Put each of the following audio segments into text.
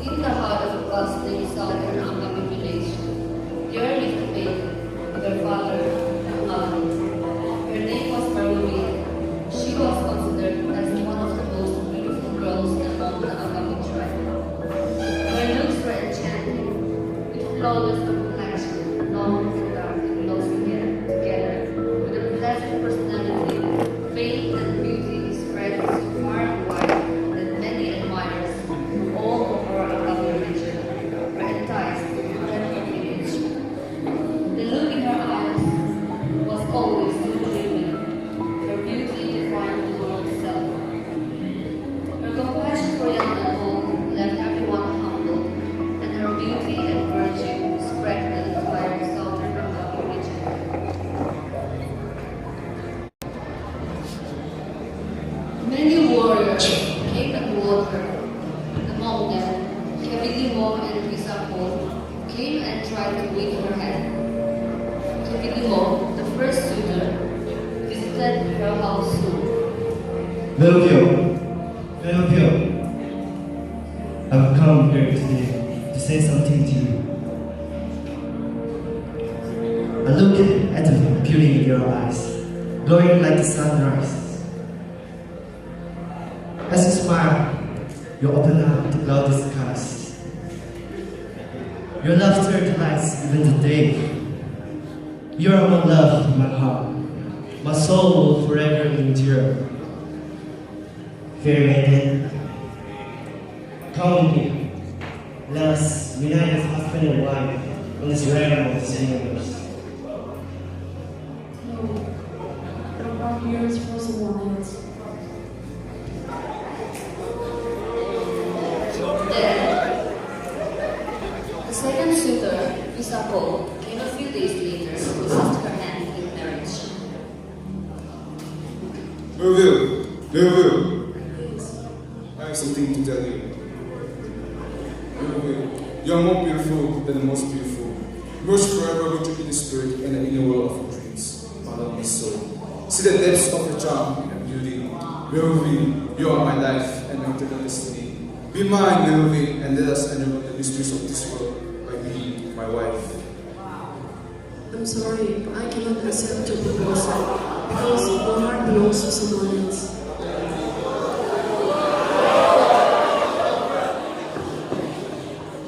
In the heart of a bustling southern Angami village, there lived a maiden with her father, Naga. Her name was Meruvie. She was considered as one of the most beautiful girls among the Angami tribe. Her looks were enchanting, with flawless complexion, long and dark and glossy hair, together with a pleasant personality. Faith and beauty spread so far and wide that many admirers from all over Angami region were enticed to her image. The look in her eyes was always so dreamy. Her beauty defined the world itself. Her compassion for young and old left everyone humbled, and her beauty and virtue spread to the entire southern Angami region. Many warriors came and wooed her. Among them, Kidima and Mehouviu came and tried to win her hand. Kidima, the first suitor, visited her house soon. Mehouviu, I've come here today to say something to you. I look at the beauty in your eyes, glowing like the sunrise. As you smile, you open up the cloudy skies. Your laughter delights even the day. You are my love, my heart. My soul will forever endure. Fair maiden, come with me. Let us unite as husband and wife in this realm of this universe. No, I'm not here for someone else. Then, the second suitor, Mehouviu, came a few days later to ask her hand in marriage. Meruvie, Yes. I have something to tell you. Meruvie, you are more beautiful than the most beautiful. Merge forever with you in the spirit and in the world of your dreams, my lovely soul. See the depths of your charm and beauty. Meruvie, you are my life and my eternal destiny. Be mine, Meruvie, and let us enter the mysteries of this world by being my wife. I'm sorry, I cannot accept your proposal because your heart belongs to someone else.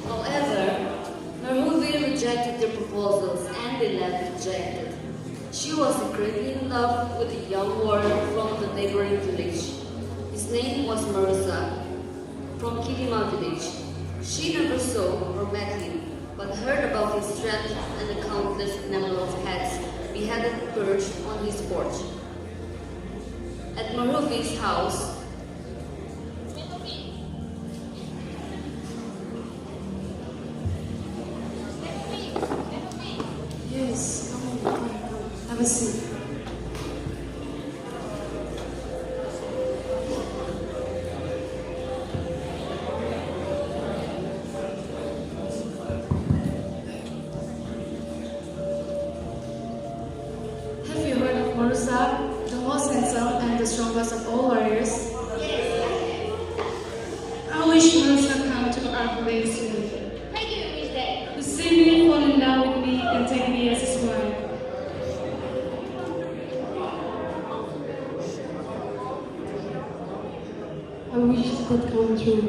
However, Meruvie rejected their proposals and they left dejected. She was secretly in love with a young warrior from the neighboring village. His name was Marosa, from Kidima village. She never saw or met him, but heard about his strength and the countless number of heads beheaded perched on his porch. At Meruvie's house, Yes, come. Have a seat. Have you heard of Marosa, the most handsome and the strongest of all warriors? I wish Marosa come to our place soon. To see me, fall in love with me, and take me as his wife. I wish it could come true.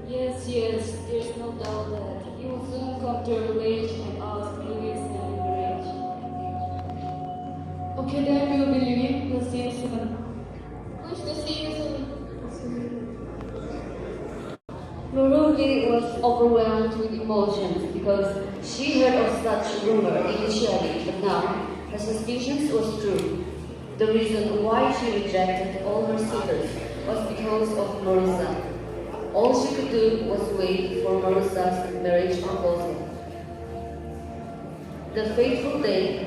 Yes, there's no doubt that he will soon come to a village and ask Louis and marriage. Okay, then we will be leaving. We'll see you soon. Wish to see you soon. Meruvie was overwhelmed with emotions because she heard of such rumor initially, but now her suspicions was true. The reason why she rejected all her suitors was because of Marosa. All she could do was wait for Marosa's marriage proposal. The fateful day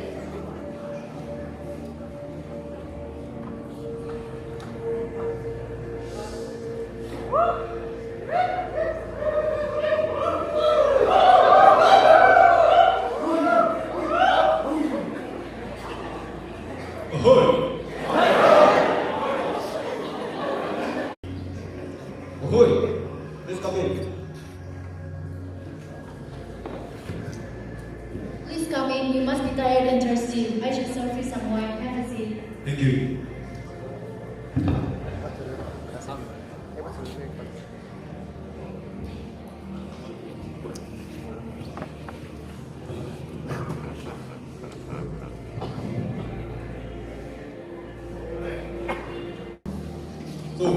Ahoy! Please come in. Please come in. You must be tired and thirsty. I should serve you some wine. Have a seat. Thank you. So,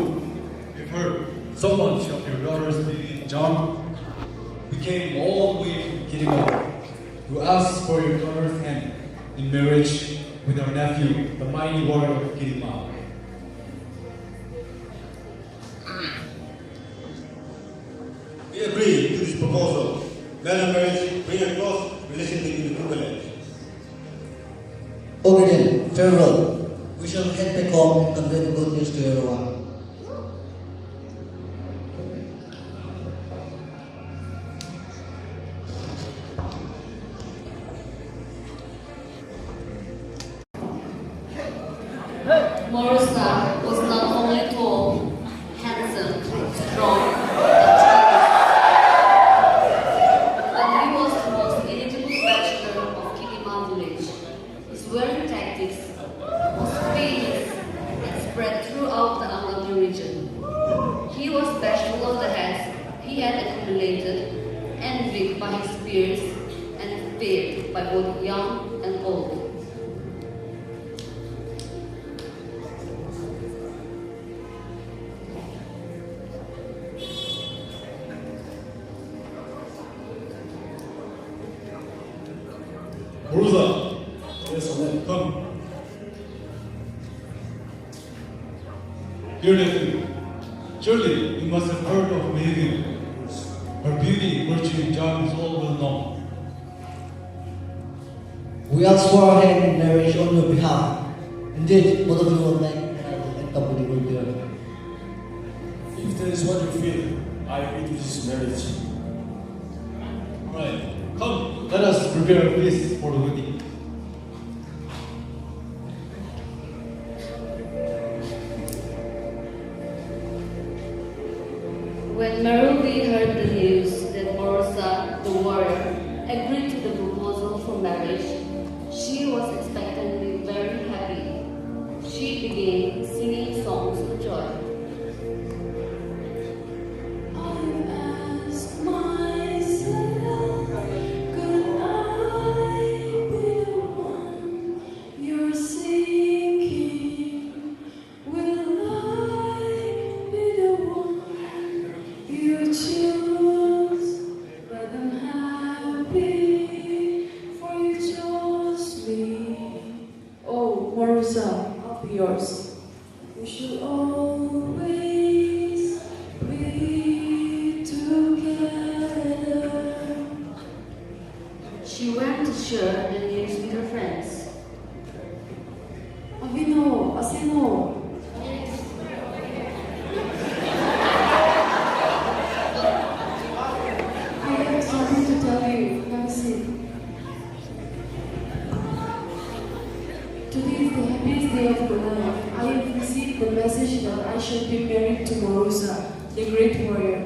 we've heard so much of your daughter's beauty and charm. We came all the way from Kidima to ask for your daughter's hand in marriage with our nephew, the mighty warrior of Kidima. We agree to this proposal. Let our marriage bring a close relationship in the village. Okay then, farewell. We shall head back home and convey the good news to everyone. Marosa was not only tall, handsome, strong, but he was the most eligible bachelor of Kidima village. His wearing tactics was famous and spread throughout the Angami region. He was bashful of the heads he had accumulated, envied by his peers, and feared by both young and old. Morusa, yes, then come. Dear nephew, surely you must have heard of Mehouviu. Her beauty, virtue, and charm is all well known. We ask for our hand in marriage on your behalf. Indeed, both of you will make an acceptable girl. If that is what you feel, I agree to this marriage. Right, come, let us prepare a feast for the wedding. When Meruvie heard the news that Marosa, the warrior, agreed to the proposal for marriage, she was expectantly very happy. She began singing songs of joy. I've asked myself, could I be the one you're seeking? Will I be the one you choose? But I'm happy, for you chose me. Oh, Marosa, I'll be yours. We should always be together. She went to share the news with her friends. Avino, Asino. I have something to tell you. Have a seat. Today is the happiest day of my life. I have received the message that I shall be married to Marosa, the great warrior.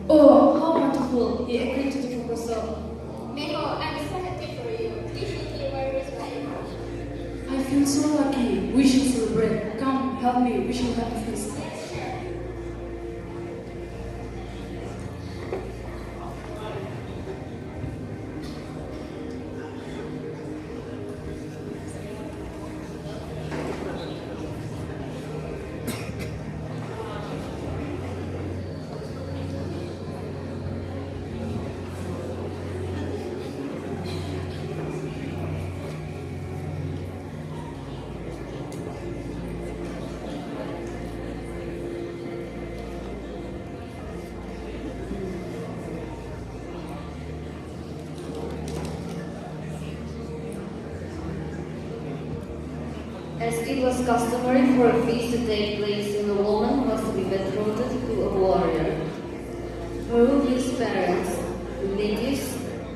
Oh, how wonderful! He agreed to the proposal. Meho, I'm so happy for you. This is your respect. I feel so lucky. We shall celebrate. Come, help me. We shall have a feast. As it was customary for a feast to take place when a woman was to be betrothed to a warrior, Meruviu's parents, relatives,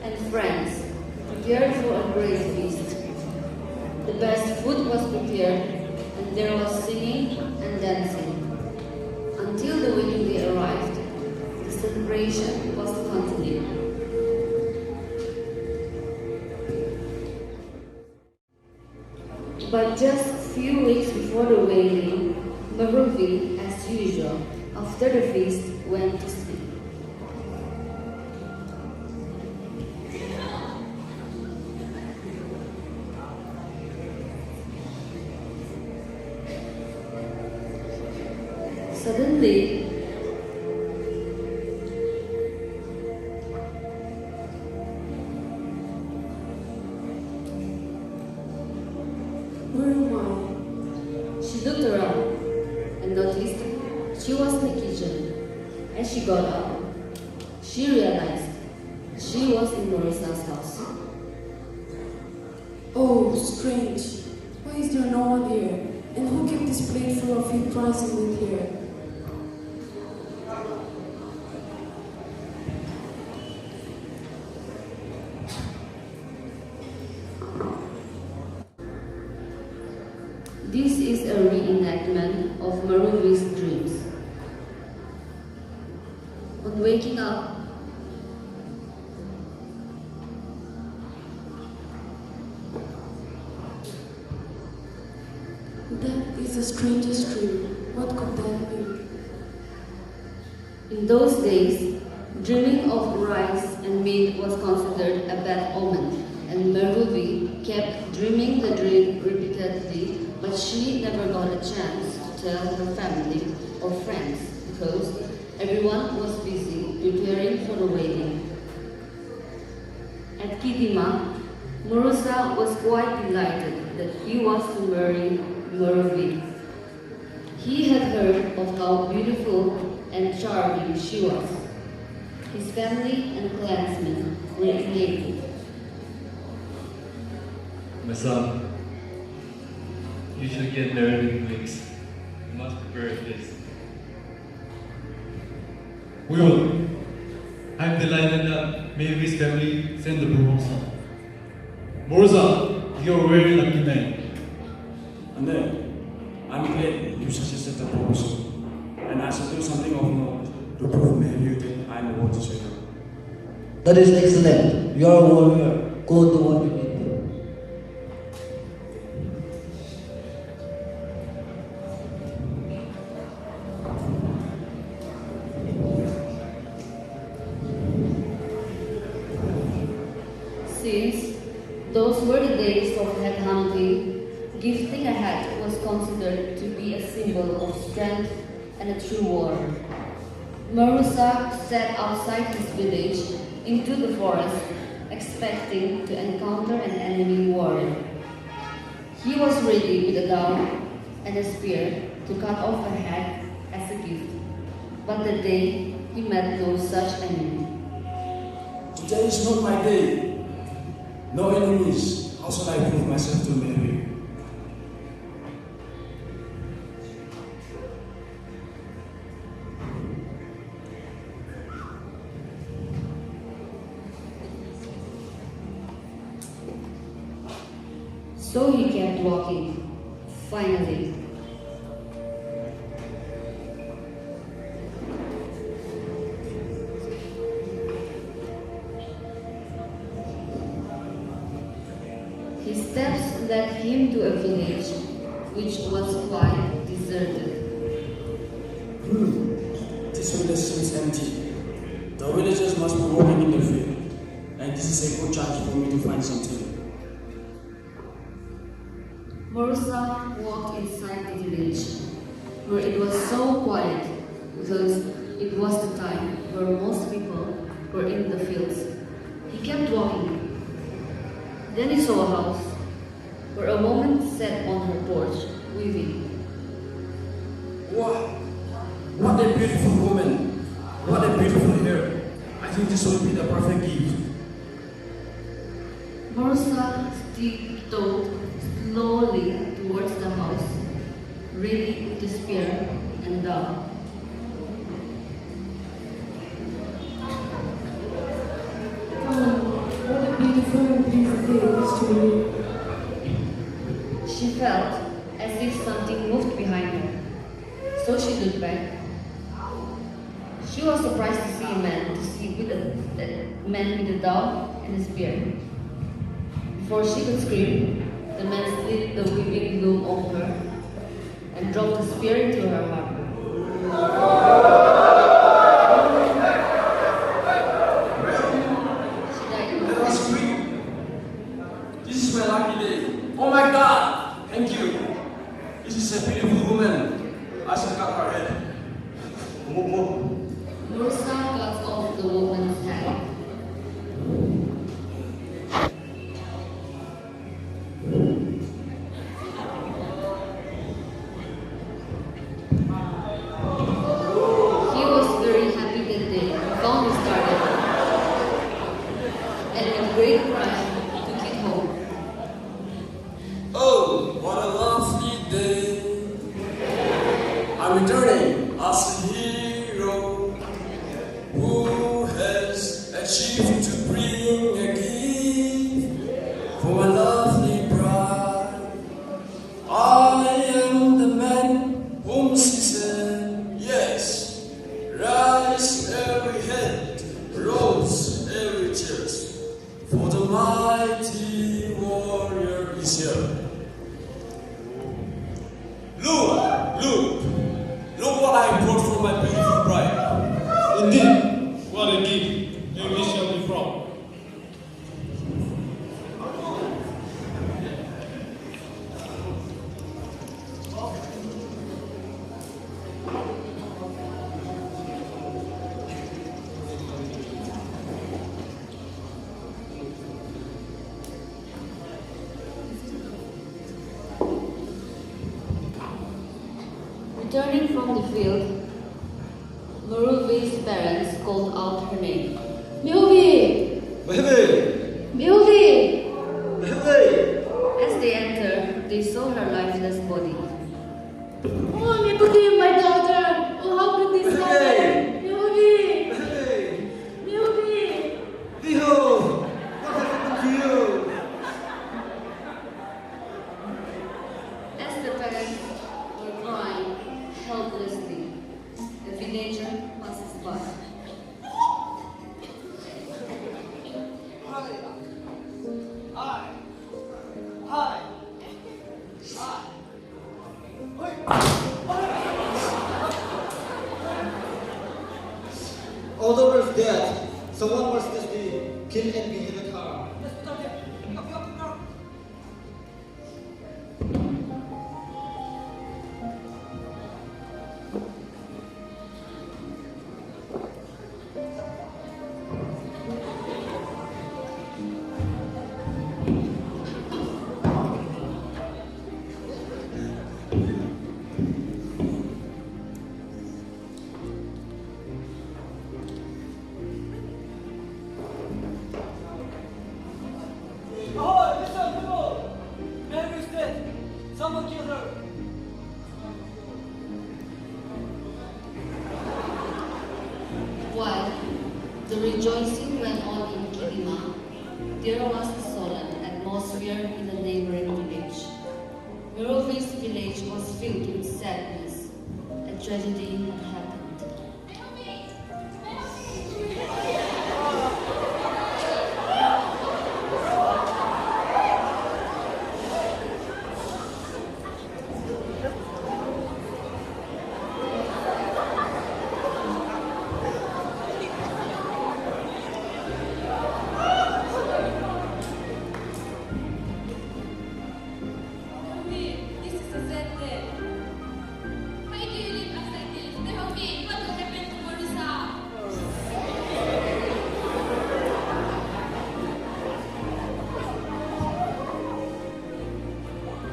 and friends prepared for a great feast. The best food was prepared, and there was singing and dancing. Until the wedding day arrived, preparation was to continue. But just a few weeks before the wedding, Meruvie, as usual, after the feast, went to sleep. Suddenly, Where am I? she looked around and noticed she was in the kitchen. As she got up, she realized she was in Marosa's house. Oh, strange. Why is there no one here? And who kept this plate full of heaped rice and meat here? This is a reenactment of Meruvie's dreams. On waking up, That is the strangest dream. What could that mean? in those days, dreaming of rice and meat was considered a bad omen, and Meruvie kept dreaming the dream repeatedly, but she never got a chance to tell her family or friends because everyone was busy preparing for the wedding. At Kidima, Marosa was quite delighted that he was to marry Meruvie. He had heard of how beautiful and charming she was. His family and clansmen were elated. My son, you should get married in weeks. You must prepare a feast. We will. I'm delighted that Mary's family sent the proposal. Morusa, you're a very lucky man. And then, I'm glad you suggested the proposal. And I shall do something of note to prove Mehouviu that I know what to say. That is excellent. You are a warrior. Go do what you need to. Since those were the days of head hunting, gifting a hat was considered to be a symbol of strength and a true warrior. Marosa set outside his village into the forest, expecting to encounter an enemy warrior. He was ready with a dagger and a spear to cut off a head as a gift. But the day he met no such enemy. Today is not my day. No enemies. How shall I prove myself to Meruvie? So he kept walking. Finally, his steps led him to a village which was quite deserted. This village seems empty. The villagers must be working in the field. And this is a good chance for me to find something. Marosa walked inside the village, where it was so quiet because it was the time where most people were in the fields. He kept walking. Then he saw a house where a woman sat on her porch weaving. Wow! What a beautiful woman! What a beautiful hair! I think this will be the perfect gift. Marosa tiptoed slowly towards the house, ready with the spear and dagger. Oh, what a beautiful and pleasant day it is to me. She felt as if something moved behind her, so she looked back. She was surprised to see a man with a dog and a spear. Before she could scream, the man slit the weeping loom over her and dropped the spear into her heart. She died. That was great. This is my lucky day. Oh my God! Thank you. This is a beautiful woman. I shall cut her head. Marosa cut off the woman's head. He was very happy that day. He found his target and with great pride took it home. Oh, what a lovely day. I'm returning as a hero who has achieved to bring a gift for my lovely bride. I am the man whom she said, yes, rise every head, rose every chest, for the mighty warrior is here. Look what I brought for my beautiful bride. Indeed, what a gift. Where we shall be from? Returning from the field, Meruvie's parents called out her name. Mehouviu! Mehouviu! Mehouviu! Mehouviu! As they entered, they saw her lifeless body. Oh, Mehouviu, my daughter! Oh, how could this happen? Mehouviu! Mehouviu! Behold! What happened to you? As the parents were crying helplessly, the villager passes by. Although we're dead, someone was just be killed and be in a car. While the rejoicing went on in Kidima, there was a solemn atmosphere in the neighboring village. Meruvie's village was filled with sadness. A tragedy had happened. This is a sad day. Why do you leave us like this? Mehouviu, what will happen to Morusa?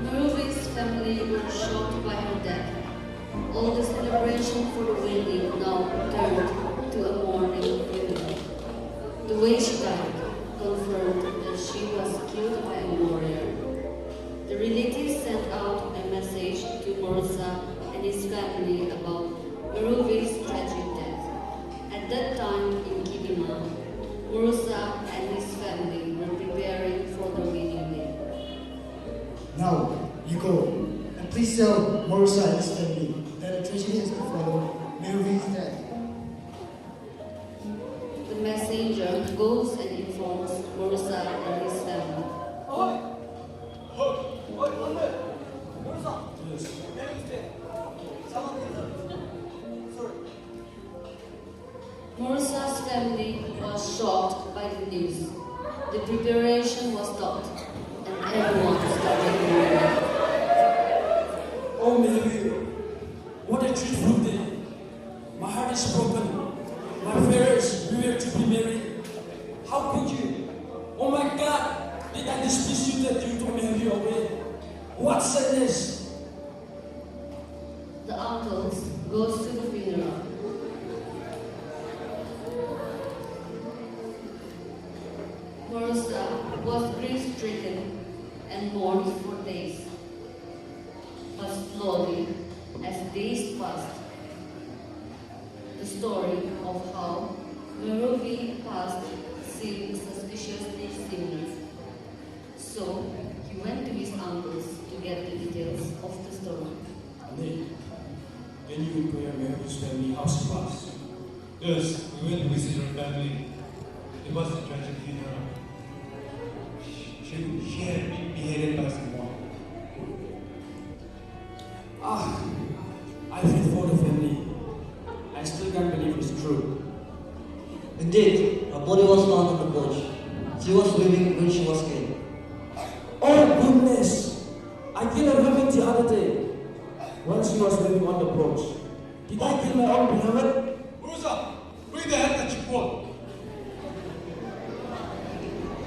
Meruvie's family were shocked by her death. All the celebration for the wedding now turned to a mourning funeral. The way she died confirmed that she was killed by a warrior. The relatives sent out a message to Marosa and his family about Meruvie's tragic death. At that time in Kidima, Marosa and his family were preparing for the wedding day. Now, you go, and please tell Marosa and his family that a tragedy has befallen Meruvie's death. Morusa's family was shocked by the news. The preparation was stopped, and everyone started mourning. Oh, Mehouviu, what a dreadful day. My heart is broken. My parents, we were to be married. How could you? Oh my God, did I displease you that you took Mehouviu away? What sadness! The uncles goes to the funeral. Marosa was grief-stricken and mourned for days. But slowly, as days passed, the story of how Meruvie passed seemed suspiciously similar. So, he went to his uncles to get the details of the story. Then you inquire Mehuviu's family how she was. Yes, we went to visit her family. It was a tragic funeral. She had been beheaded by someone. I feel for the family. I still can't believe it's true. Indeed, her body was found on the porch. She was weeping when she was killed. Oh goodness! I killed a woman the other day when she was living on the porch. Did I kill my own beloved? Morusa, bring the head that you brought.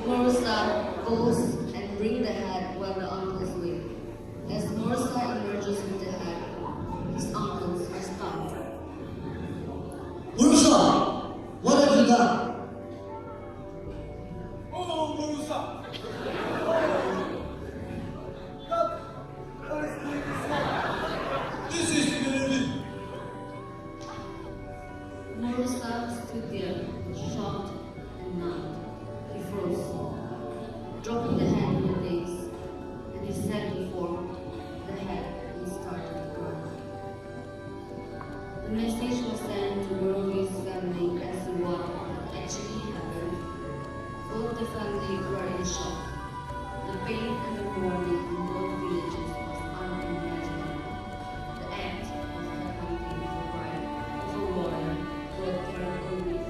Marosa goes and brings the head while the uncles wait. As Marosa emerges with the head, his uncles are stunned. Morusa! What have you done? Oh, Morusa! This is Meruvie. Marosa stood there, shocked and numbed. He froze, dropping the head in the daze, and he sat before the head and started to cry. The message was sent to Meruvie's family as to what had actually happened. Both the family were in shock. The pain and the mourning in both villages was unimaginable. The act of headhunting the bride of a warrior brought terrible grief.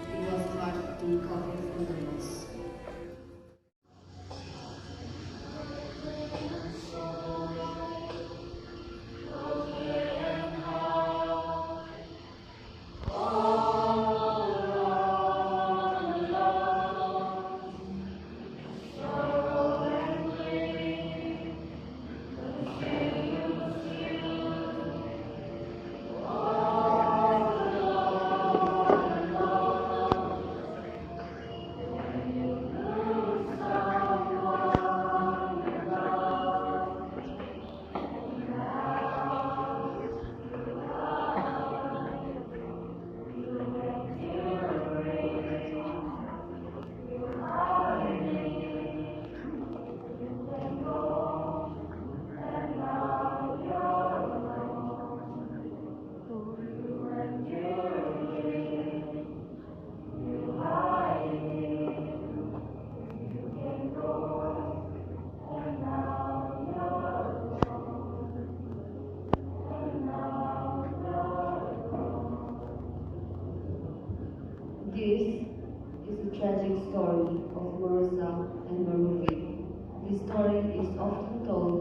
It was hard to recover from the loss. This is the tragic story of Marosa and Meruvie. This story is often told